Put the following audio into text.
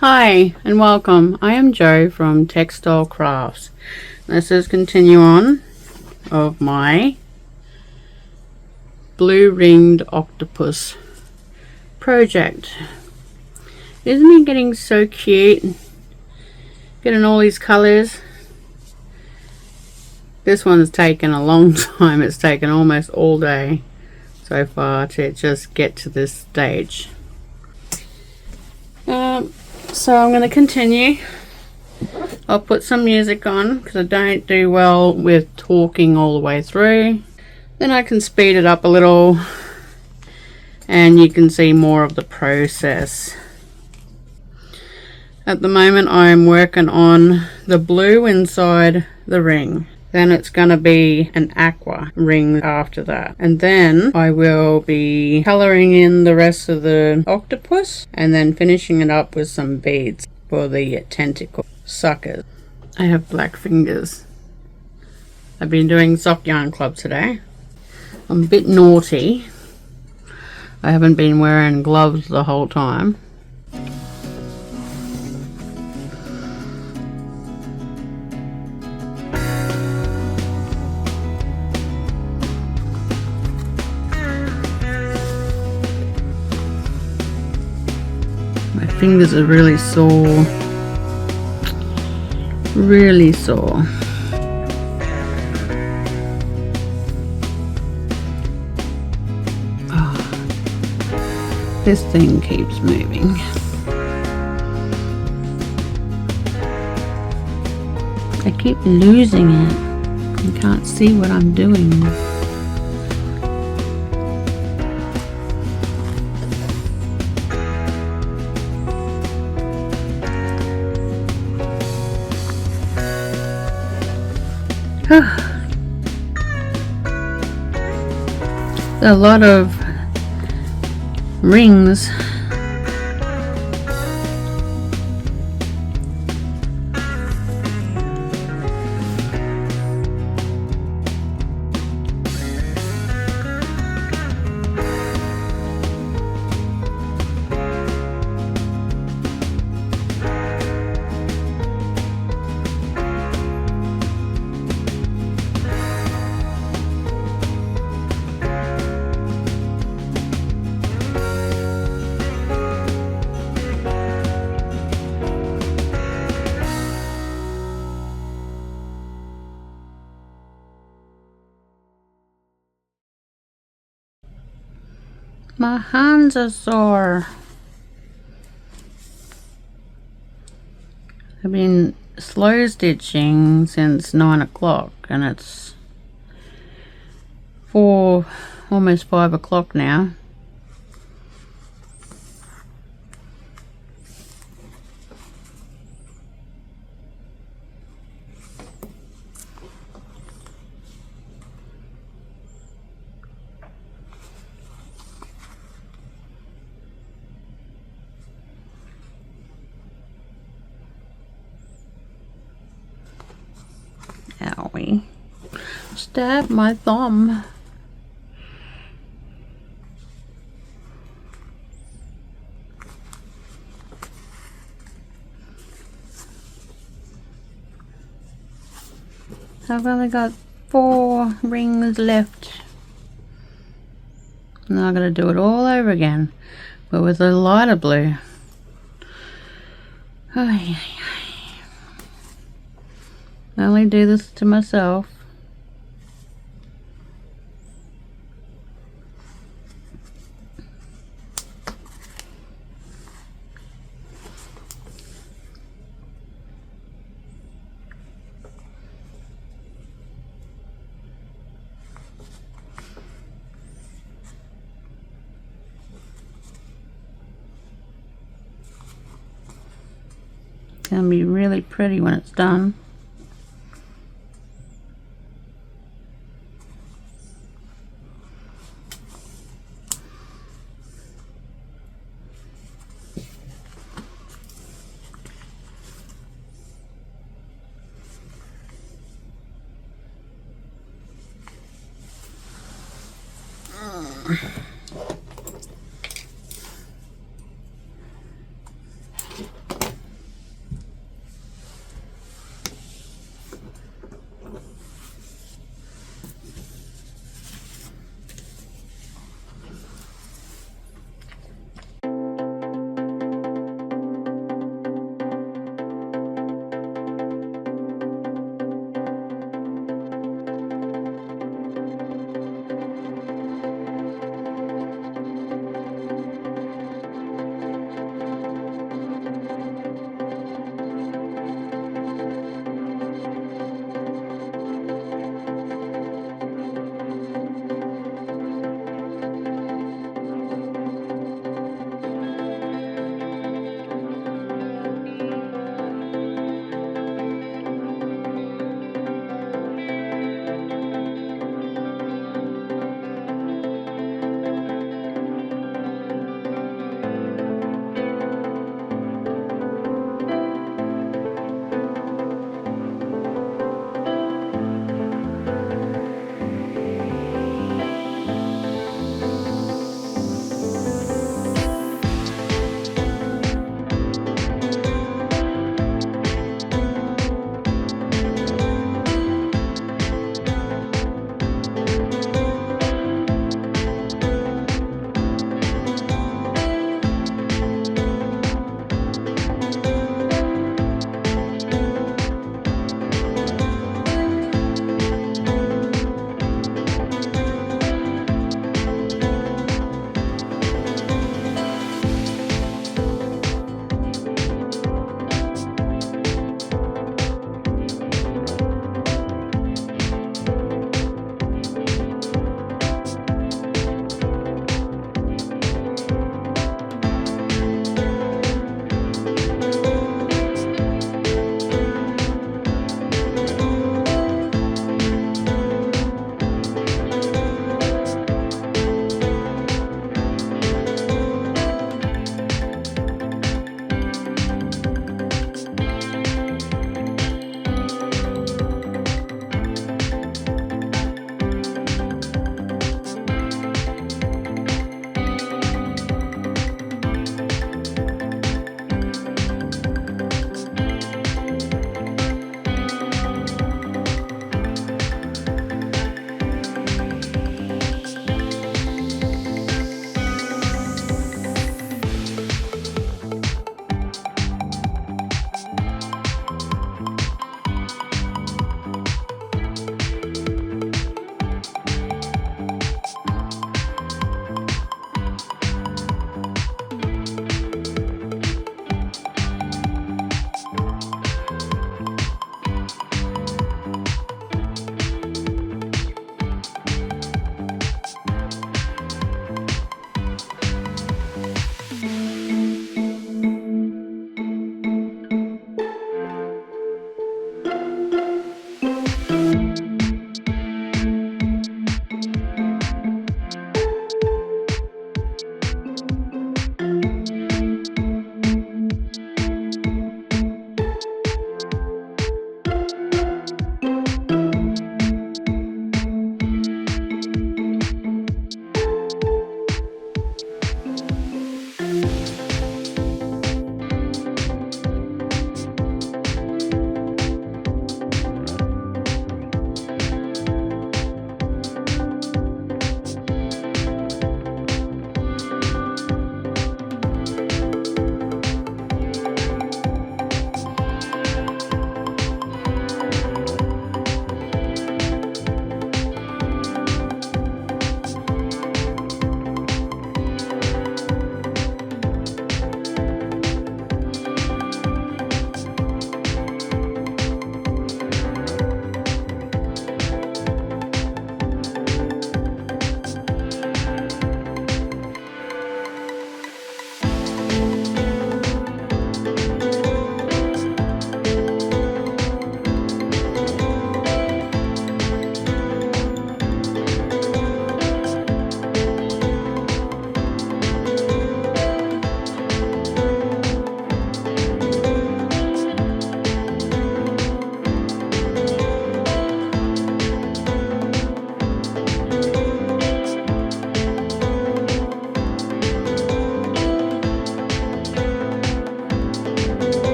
Hi and welcome. I am Jo from Textile Crafts. This is continue on of my blue ringed octopus project. Isn't he getting so cute? Getting all these colors. This one's taken a long time. It's taken almost all day so far to just get to this stage. So I'm going to continue. I'll put some music on because I don't do well with talking all the way through. Then I can speed it up a little and you can see more of the process. At the moment I'm working on the blue inside the ring. Then it's going to be an aqua ring after that. And then I will be colouring in the rest of the octopus and then finishing it up with some beads for the tentacle suckers. I have black fingers. I've been doing sock yarn club today. I'm a bit naughty. I haven't been wearing gloves the whole time. My fingers are really sore. Really sore. Oh, this thing keeps moving. I keep losing it. You can't see what I'm doing. A lot of rings. My hands are sore. I've been slow stitching since 9 o'clock and it's almost 5 o'clock now. Owie. Stab my thumb. I've only got 4 rings left. Now I'm going to do it all over again, but with a lighter blue. I only do this to myself. It's gonna be really pretty when it's done.